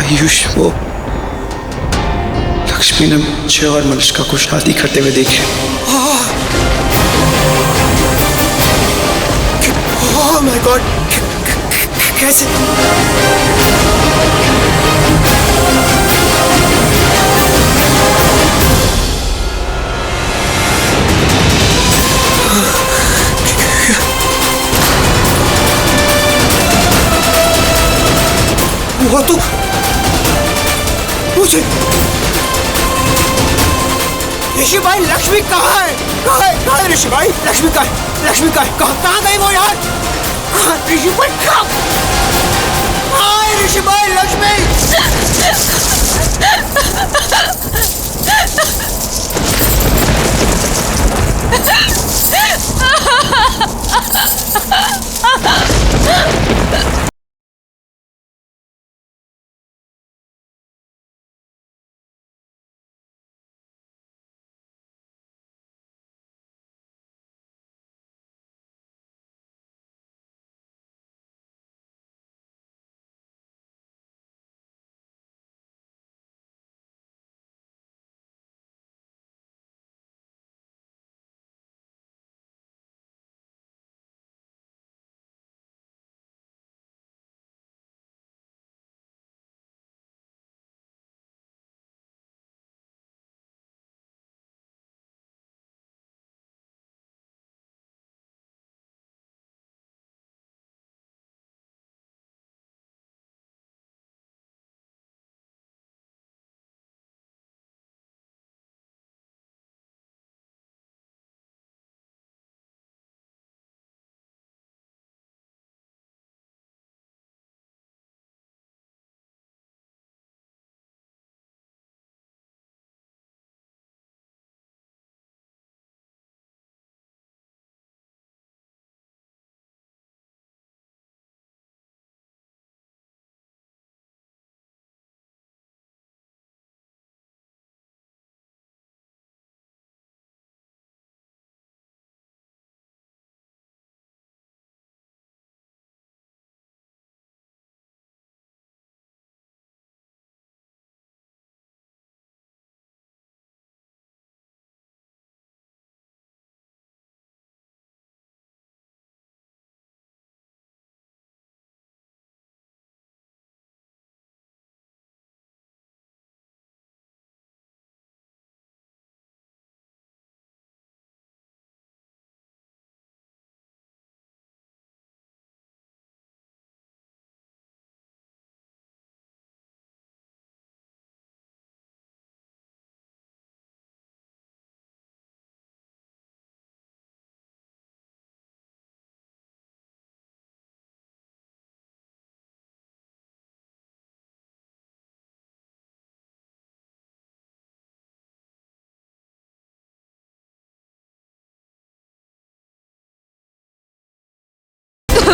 आयुष, वो लक्ष्मी ने मुझे और मलिष्का को शादी करते हुए देखे। ओह माय गॉड, कैसे? वो तो मुझे ऋषि भाई, लक्ष्मी कहाँ है? कहाँ है ऋषि भाई? लक्ष्मी कहाँ है? लक्ष्मी कहाँ है? कहाँ गई वो यार? ऋषि भाई कहाँ है? ऋषि भाई, लक्ष्मी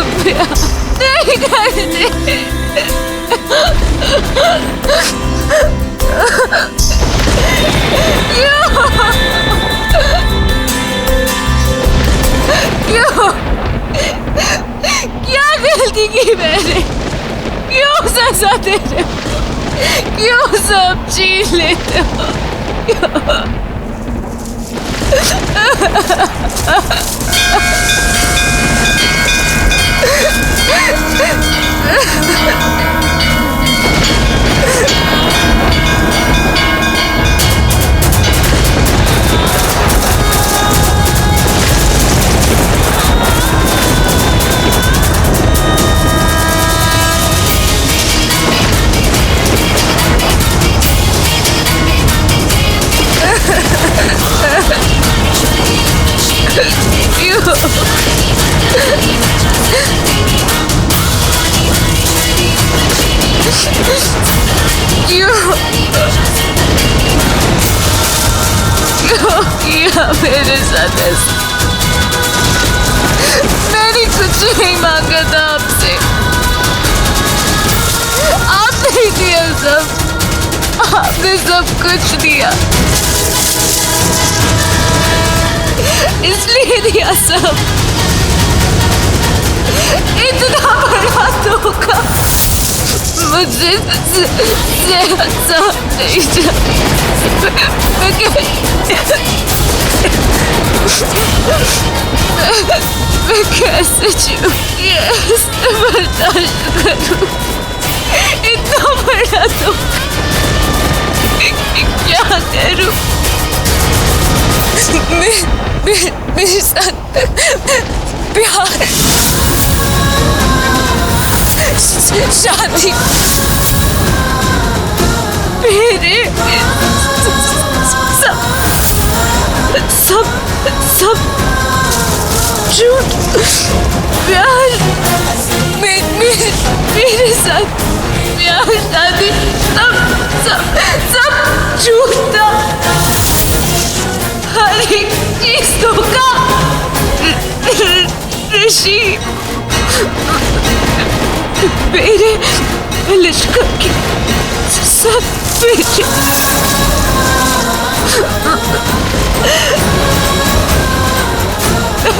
नहीं करने। क्यों? क्या गलती की मैंने? क्यों सजा दे रहे हो? क्यों सब छीन लेते हो? क्यों? मेरे साथ मैंने कुछ नहीं मांगा था आपसे, आपने ही दिया सब, आपने सब कुछ दिया, इसलिए दिया सब। इतना बड़ा धोखा मुझसे साफ नहीं जाता। मैं कैसे कैसे बर्दाश्त करूं इतना बड़ा तो क्या करूं? मेरे साथ प्यार शादी मेरे सब झूठ प्यार मेरे साथ प्यार शादी सब झूठ था। हर एक चीज धोखा। ऋषि मेरे लिश्का की सब मेरे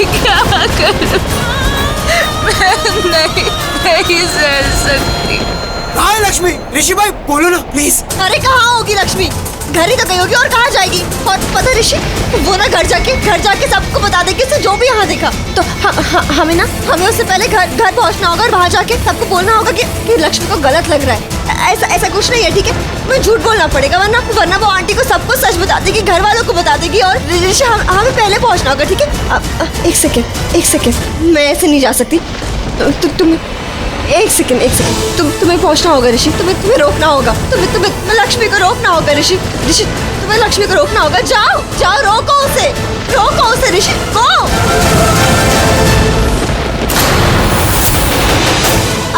क्या करूं? मैं नहीं सह सकती। कहाँ है लक्ष्मी? ऋषि भाई बोलो ना प्लीज। अरे कहाँ होगी लक्ष्मी? घर ही तो गई होगी और कहाँ जाएगी? और पता ऋषि वो ना घर जाके सबको बता देगी उसने जो भी यहाँ देखा। तो हमें उससे पहले घर पहुँचना होगा और वहाँ जाके सबको बोलना होगा कि लक्ष्मी को गलत लग रहा है। ऐसा कुछ नहीं है, ठीक है? मैं झूठ बोलना पड़ेगा वरना वो आंटी को सबको सच बता देगी, घर वालों को बता देगी। और ऋषि हमें पहले पहुँचना होगा, ठीक है? एक सेकेंड मैं ऐसे नहीं जा सकती। एक सेकंड तुम्हें पहुंचना होगा ऋषि। तुम्हें रोकना होगा। तुम्हें लक्ष्मी को रोकना होगा ऋषि। तुम्हें लक्ष्मी को रोकना होगा। जाओ रोको उसे ऋषि को।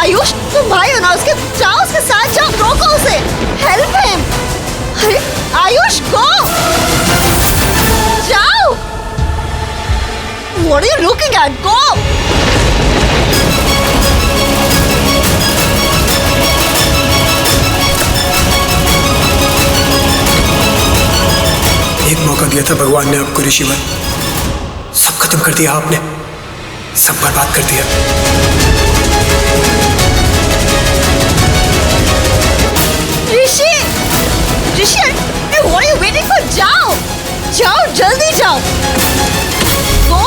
आयुष तुम भाई हो ना उसके, जाओ उसके साथ जाओ, रोको उसे, हेल्प हिम। अरे आयुष गो, जाओ। What are you looking at? Go! एक मौका दिया था भगवान ने आपको ऋषि भाई, सब खत्म कर दिया आपने, सब बर्बाद कर दिया। ऋषि what are you waiting for? जाओ जल्दी जाओ। Go!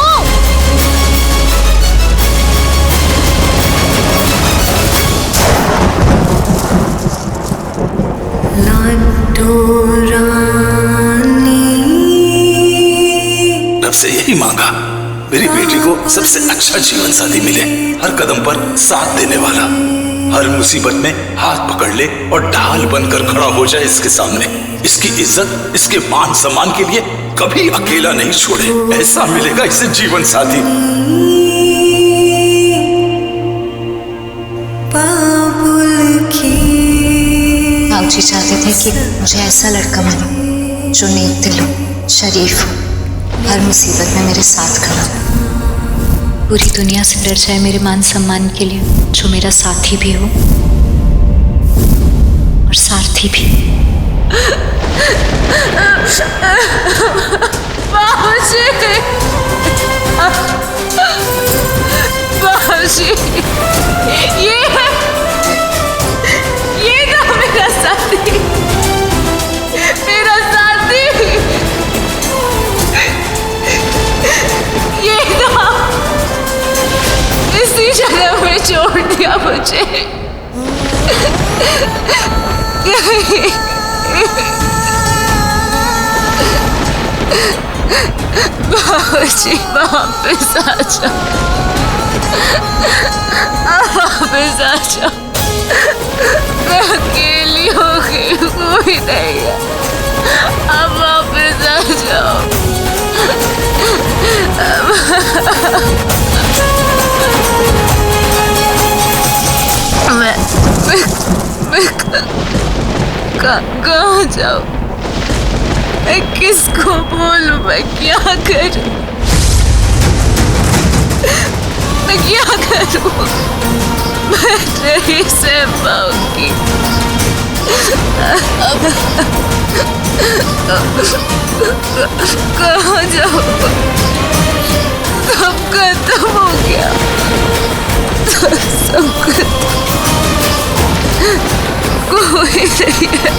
रब से यही मांगा मेरी बेटी को सबसे अच्छा जीवन साथी मिले, हर कदम पर साथ देने वाला, हर मुसीबत में हाथ पकड़ ले और ढाल बनकर खड़ा हो जाए इसके सामने, इसकी इज्जत इसके मान सम्मान के लिए कभी अकेला नहीं छोड़े। ऐसा मिलेगा इसे जीवन साथी। बाबूजी चाहते थे कि मुझे ऐसा लड़का मिले जो नेक दिल हो, शरीफ हो, हर मुसीबत में मेरे साथ खड़ा हो, पूरी दुनिया से डर जाए मेरे मान सम्मान के लिए, जो मेरा साथी भी हो और सारथी भी। बाबूजी ये ना मेरा साथी, ये ना इसी जगह में छोड़ दिया मुझे। बाबूजी वापस आ जाओ, वापस आ जाओ। मैं अकेली हो गई, कोई नहीं है, अब वापस आ जाओ। मैं कहाँ जाऊँ? मैं किसको बोलूं? मैं क्या करूं? मैं क्या करूं? मैं नहीं सह पाऊंगी। कहाँ जाऊँ? सब खत्म हो गया, सब खत्म। को हुई नहीं है।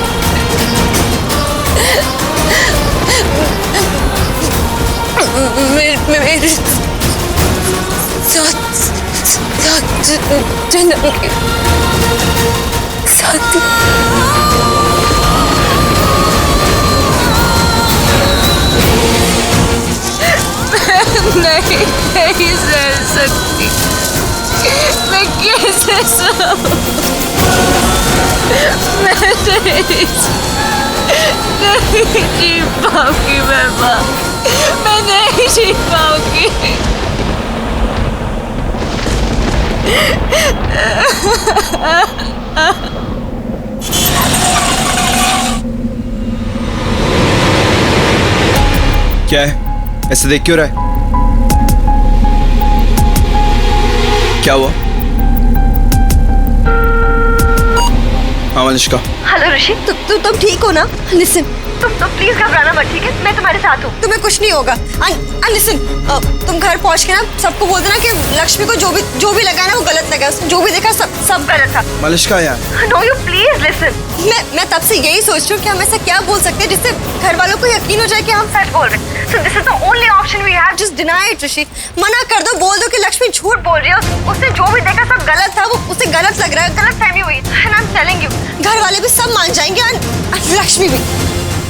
मेरे साथ जन्म के साथ नहीं सह सकती। मैं कैसे सहूं? मैं नहीं जी पाऊंगी मैं माँ, मैं नहीं जी पाऊंगी। क्या है? ऐसे देख क्यों रहा है? क्या हुआ? हाँ मलिष्का। हेलो ऋषि, तुम ठीक हो ना? लिसन, तुम प्लीज घबराना मत, ठीक है? मैं तुम्हारे साथ हूँ, तुम्हें कुछ नहीं होगा। लिसन, तुम घर पहुँच के ना सबको बोल देना कि लक्ष्मी को जो भी लगा ना वो गलत लगा, जो भी देखा सब गलत था। मलिष्का यार। No you please listen. मैं तब से यही सोच रही हूँ कि हम ऐसा क्या बोल सकते हैं जिससे घर वालों को यकीन हो जाए कि हम सच बोल रहे हैं। So this is the only option we have. Just deny it, ऋषि। मना कर दो, बोल दो कि लक्ष्मी झूठ बोल रही है, उसने जो भी देखा सब गलत था, वो उसे गलत लग रहा है, गलत फहमी हुई। And I'm telling you, घर वाले भी सब मान जाएंगे और लक्ष्मी भी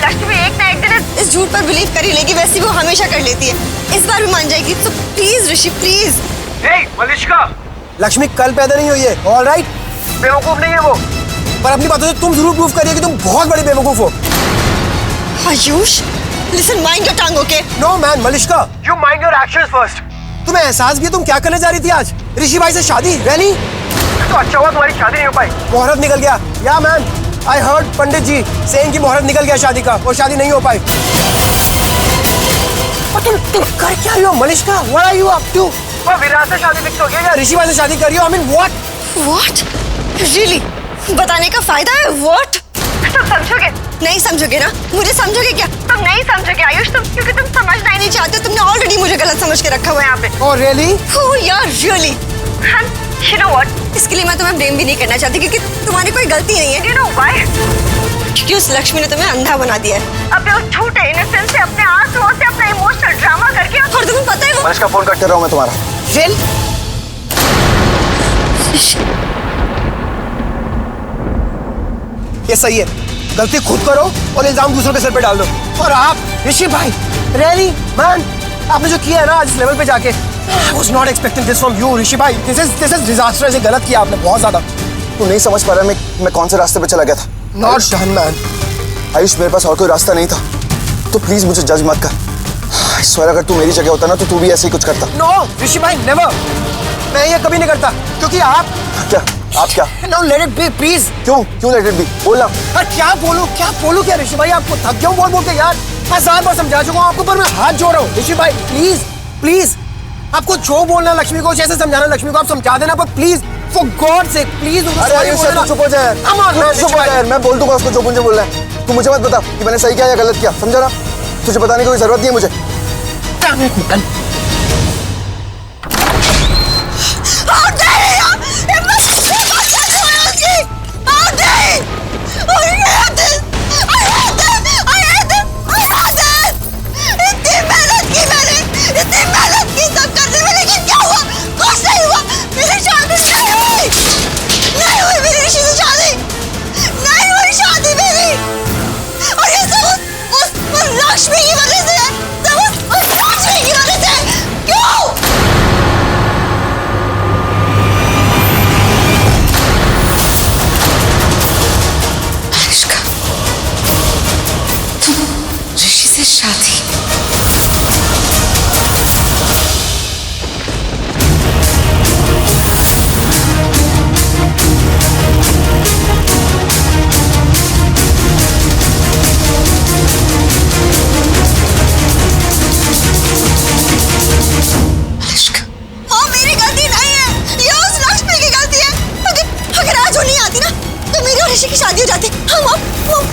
एक ना एक दिन इस झूठ पर बिलीव कर ही लेगी, वैसे वो हमेशा कर लेती है, इस बार भी मान जाएगी। तो please Rishi, please. Malishka, Lakshmi कल पैदा नहीं हुई है, ऑलराइट? बेवकूफ नहीं है वो, पर अपनी बातों से तुम जरूर प्रूव करिए कि तुम बहुत बड़ी बेवकूफ हो। Ayush, listen, mind your tongue, okay? No man, Malishka. You mind your actions first. तुम्हें एहसास भी है तुम क्या करने जा रही थी आज? ऋषि भाई से शादी? रैली? तो अच्छा हुआ तुम्हारी शादी नहीं हो पाई। मुहूर्त निकल गया। Yeah man, I heard pandit ji saying कि मुहूर्त निकल गया शादी का और शादी नहीं हो पाई। तुम कर क्या रही हो Malishka? What are you up to? वो विराट से शादी फिक्स हो गया यार। ऋषि भाई से शादी कर रही हो? I mean what? What? Really? बताने का फायदा है? What? तुम समझोगे? नहीं समझोगे ना? मुझे समझोगे क्या? तुम नहीं समझोगे आयुष, तुम क्योंकि तुम समझना ही नहीं चाहते। तुमने ऑलरेडी मुझे गलत समझ के रखा हुआ है यहाँ पे। Oh really? Oh yeah, really. You know what? इसके लिए मैं तुम्हें ब्लेम भी नहीं करना चाहती क्योंकि तुम्हारी कोई गलती नहीं है। You know why? क्योंकि उस लक्ष्मी ने तुम्हें अंधा बना दिया है। अपने उस झूठे इनोसेंस से, अपने आंसुओं से, अपना इमोशनल ड्रामा करके, और तुम्हें पता है वो मलिष्का फोन कट कर रहा हूँ मैं तुम्हारा। Really? ये सही है, गलती खुद करो और इल्जाम दूसरों के सर पे डाल दो। और आप ऋषि भाई, रियली मैन, आपने जो किया है ना आज इस लेवल पे जाके, I was not expecting this from you ऋषि भाई। This is disastrous। ये गलत किया आपने बहुत ज्यादा। तू नहीं समझ पा रहा मैं कौन से रास्ते पे चला गया था। Not done man। आयुष, मेरे पास और कोई रास्ता नहीं था, तो प्लीज मुझे जज मत कर। I swear अगर तू मेरी जगह होता ना तो तू भी ऐसे ही कुछ करता। No ऋषि भाई, never। मैं ये कभी नहीं करता क्योंकि आप क्या? No let it be please। क्यों let it be? बोलना। क्या बोलूं क्या ऋषि भाई? आपको थक गया हूं बोल के यार। 1000 बार समझा चुका हूं आपको, पर मैं हाथ जोड़ रहा हूं ऋषि भाई, प्लीज। आपको जो बोलना लक्ष्मी को, जैसे समझाना लक्ष्मी को आप समझा देना, पर प्लीज फॉर गॉड से प्लीज। अरे आयुष चुप हो जाए। मैं बोल दूंगा उसको जो मुझे बोलना है। तू मुझे मत बता कि मैंने सही किया या गलत किया, समझा ना? तुझे बताने की कोई जरूरत नहीं है मुझे। लक्ष्मी की वजह से, लक्ष्मी की वजह से। क्यों? अनुष्का, तुम ऋषि से शादी? की शादी हो जाती,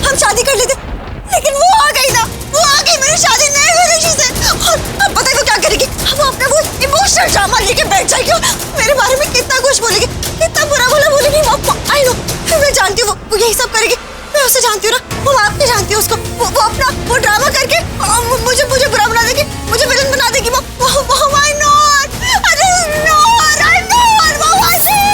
हम शादी कर लेते, लेकिन वो आ गई मेरी शादी नहीं हुई ऋषि से। और अब पता है वो क्या करेगी? हम अपना वो इमोशनल ड्रामा लेके बैठ जाएगी और मेरे बारे में कितना कुछ बोलेगी, कितना बुरा बोलेगी। आई नो, मैं जानती हूँ वो यही सब करेगी। मैं उसे जानती हूँ ना, वो आप नहीं जानती उसको। वो अपना वो ड्रामा करके मुझे बुरा बना देगी, मुझे विलन बना देगी। वो why not? अरे no, I know, वो why not?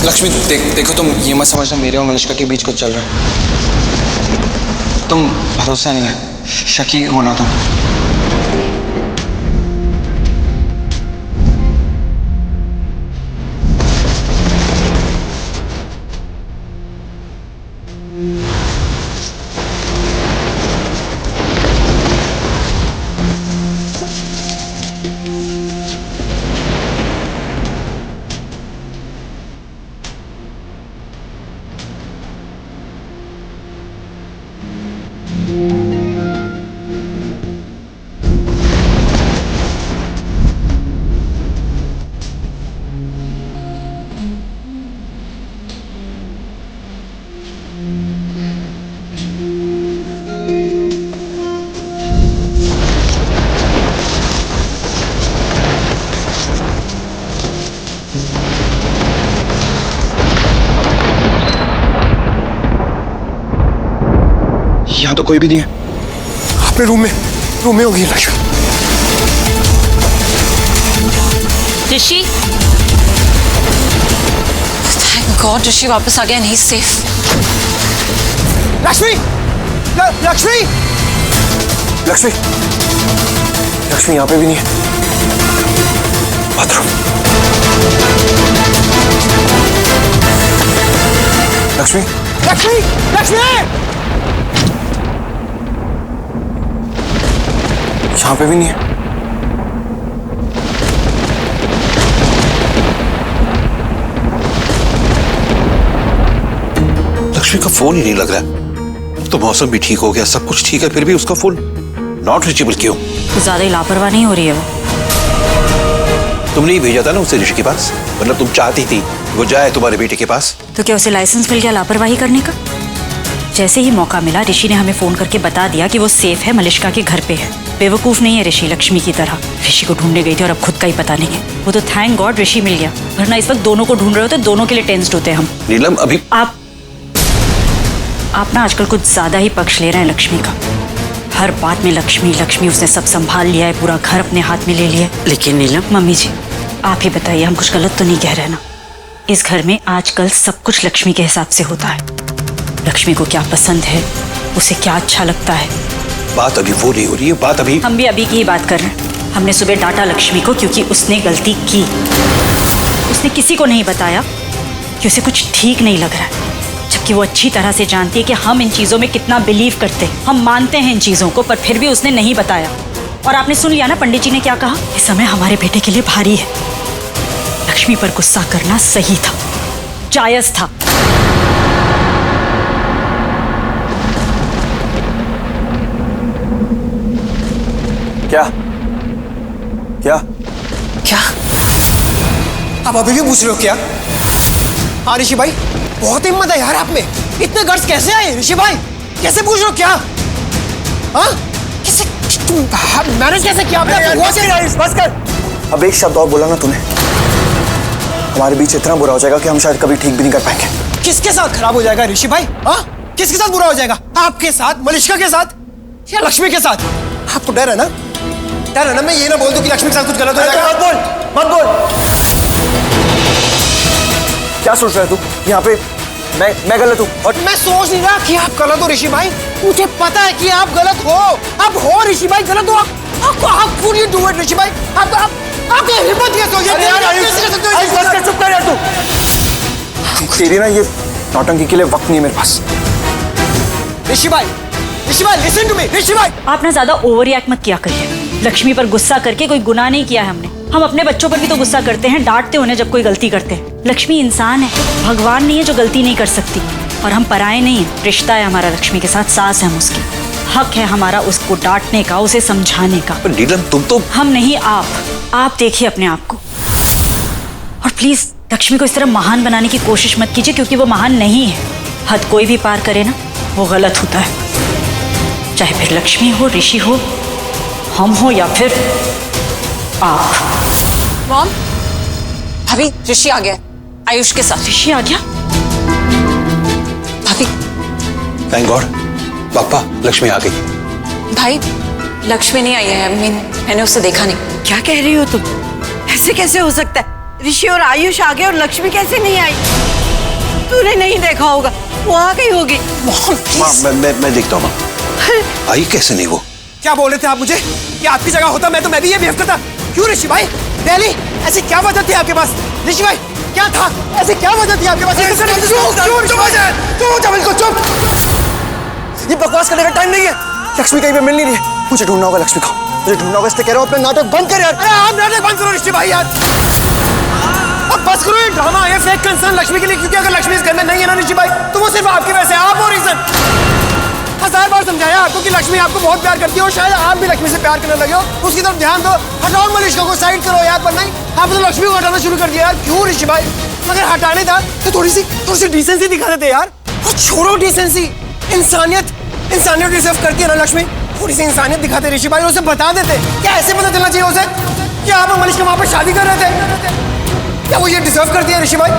लक्ष्मी देखो तुम ये मत समझना मेरे और मलिष्का के बीच कुछ चल रहा है। तुम भरोसा नहीं है, शकी होना तुम। यहाँ तो कोई भी नहीं है। अपने रूम में होगी लक्ष्मी। ऋषि, थैंक गॉड ऋषि वापस आ गया, नहीं सेफ। लक्ष्मी लक्ष्मी लक्ष्मी लक्ष्मी यहाँ पे भी नहीं है। बाथरूम। लक्ष्मी लक्ष्मी लक्ष्मी यहाँ पे भी नहीं है। लक्ष्मी का फोन ही नहीं लग रहा है। अब तो मौसम भी ठीक हो गया, सब कुछ ठीक है, फिर भी उसका फोन नॉट रीचेबल क्यों? तो ज्यादा ही लापरवाह नहीं हो रही है वो? तुमने ही भेजा था ना उसे ऋषि के पास, मतलब तुम चाहती थी वो जाए तुम्हारे बेटे के पास। तो क्या उसे लाइसेंस मिल गया लापरवाही करने का? जैसे ही मौका मिला ऋषि ने हमें फोन करके बता दिया कि वो सेफ है, मलिष्का के घर पे है। बेवकूफ नहीं है ऋषि, लक्ष्मी की तरह। ऋषि को ढूंढने गई थी और अब खुद का ही पता नहीं है। वो तो थैंक गॉड ऋषि मिल गया, वरना इस वक्त दोनों को ढूंढ रहे होते, दोनों के लिए टेंस्ड होते हम। नीलम अभी आप ना आजकल कुछ ज्यादा ही पक्ष ले रहे हैं लक्ष्मी का। हर बात में लक्ष्मी लक्ष्मी, उसने सब संभाल लिया है, पूरा घर अपने हाथ में ले लिया। लेकिन नीलम, मम्मी जी आप ही बताइए, हम कुछ गलत तो नहीं कह रहे ना? इस घर में आजकल सब कुछ लक्ष्मी के हिसाब से होता है। लक्ष्मी को क्या पसंद है, उसे क्या अच्छा लगता है। बात अभी वो नहीं हो रही है, बात अभी हम भी अभी की ही बात कर रहे हैं। हमने सुबह डांटा लक्ष्मी को क्योंकि उसने गलती की। उसने किसी को नहीं बताया कि उसे कुछ ठीक नहीं लग रहा है, जबकि वो अच्छी तरह से जानती है कि हम इन चीजों में कितना बिलीव करते हैं, हम मानते हैं इन चीजों को, पर फिर भी उसने नहीं बताया। और आपने सुन लिया ना पंडित जी ने क्या कहा? इस समय हमारे बेटे के लिए भारी है। लक्ष्मी पर गुस्सा करना सही था, जायज था। क्या क्या क्या आप अभी भी पूछ रहे हो क्या? हाँ ऋषि भाई, बहुत हिम्मत है यार आप में। इतने गर्ड्स कैसे आए ऋषि भाई? कैसे पूछ रहे हो क्या? हाँ कैसे मैनेज कैसे किया आपने? बस कर। अब एक शब्द और बोला ना तूने, हमारे बीच इतना बुरा हो जाएगा कि हम शायद कभी ठीक भी नहीं कर पाएंगे। किसके साथ खराब हो जाएगा ऋषि भाई? हाँ किसके साथ बुरा हो जाएगा? आपके साथ, मलिष्का के साथ या लक्ष्मी के साथ? आपको डर है ना? डर है ना? मैं ये ना बोल दूं कि लक्ष्मी के साथ कुछ गलत हो जाएगा। मत बोल। क्या सोच रहा है तू? यहाँ पे मैं गलत हूँ? और मैं सोच नहीं रहा कि आप गलत हो ऋषि भाई, मुझे पता है कि आप गलत हो। आप हो ऋषि भाई, गलत हो आप। How could you do it ऋषि भाई? आपकी हिम्मत कैसे हो? चुप कर यार तू। तेरी ना ये नौटंकी के लिए वक्त नहीं है मेरे पास। ऋषि भाई लिसन टू मी ऋषि भाई। आप ना ज्यादा ओवर रिएक्ट मत किया करिए। लक्ष्मी पर गुस्सा करके कोई गुनाह नहीं किया है हमने। हम अपने बच्चों पर भी तो गुस्सा करते हैं, डांटते उन्हें जब कोई गलती करते हैं। लक्ष्मी इंसान है, भगवान नहीं है जो गलती नहीं कर सकती। और हम पराये नहीं है, रिश्ता है हमारा लक्ष्मी के साथ, सास है हम उसकी। हक है हमारा उसको डांटने का, उसे समझाने का। नीलम तुम तो हम नहीं, आप देखिए अपने आप को। और प्लीज लक्ष्मी को इस तरह महान बनाने की कोशिश मत कीजिए, क्योंकि वो महान नहीं है। हद कोई भी पार करे ना, वो गलत होता है। चाहे फिर लक्ष्मी हो, ऋषि हो, हम हो या फिर आप। मॉम, भाभी ऋषि आ गया आयुष के साथ। ऋषि आ गया? भाभी, थैंक गॉड, पापा लक्ष्मी आ गई। भाई लक्ष्मी नहीं आई है, मैंने उसे देखा नहीं। क्या कह रही हो तुम? ऐसे कैसे हो सकता है? ऋषि और आयुष आ गए और लक्ष्मी कैसे नहीं आई? तूने नहीं देखा होगा, वो आ गई होगी। माँ मैं देखता हूँ माँ, आई कैसे नहीं वो? क्या बोल रहे थे आप मुझे कि आपकी जगह होता मैं तो मैं भी ये बिहेव करता? क्यों ऋषि भाई? दिल्ली ऐसी क्या वजह थी आपके पास? ऋषि भाई क्या था? ऐसी क्या वजह थी आपके पास? ये बकवास करने का टाइम नहीं है। लक्ष्मी कहीं पे मिल नहीं रही है, मुझे ढूंढना होगा लक्ष्मी को, मुझे ढूंढना होगा। इसलिए कह रहा हूँ अपना नाटक बंद कर यार। अरे आप नाटक बंद करो ऋषि भाई यार, अब बस करो ये ड्रामा, ये फेक कंसर्न लक्ष्मी के लिए। क्योंकि अगर लक्ष्मी इस घर में नहीं है ना ऋषि भाई, तो वो सिर्फ आपकी वजह से, आप हो रीजन। 1000 बार समझाया आपको कि लक्ष्मी आपको बहुत प्यार करती है और शायद आप भी लक्ष्मी से प्यार करने लगे हो। उसकी तरफ ध्यान दो, हटाओ मलिश्का को, साइड करो यार। पर नहीं, आप तो लक्ष्मी को हटाना शुरू कर दिया यार। क्यों ऋषि भाई? अगर हटाने था तो थोड़ी सी डिसेंसी दिखा देते यार। वो छोड़ो डिसेंसी, इंसानियत डिजर्व करती है ना लक्ष्मी। थोड़ी सी इंसानियत दिखाते ऋषि भाई, उसे बता देते। क्या ऐसे पता चलना चाहिए उसे कि आप मलिश्का वहां पर शादी कर रहे थे? क्या वो ये डिजर्व करती है ऋषि भाई?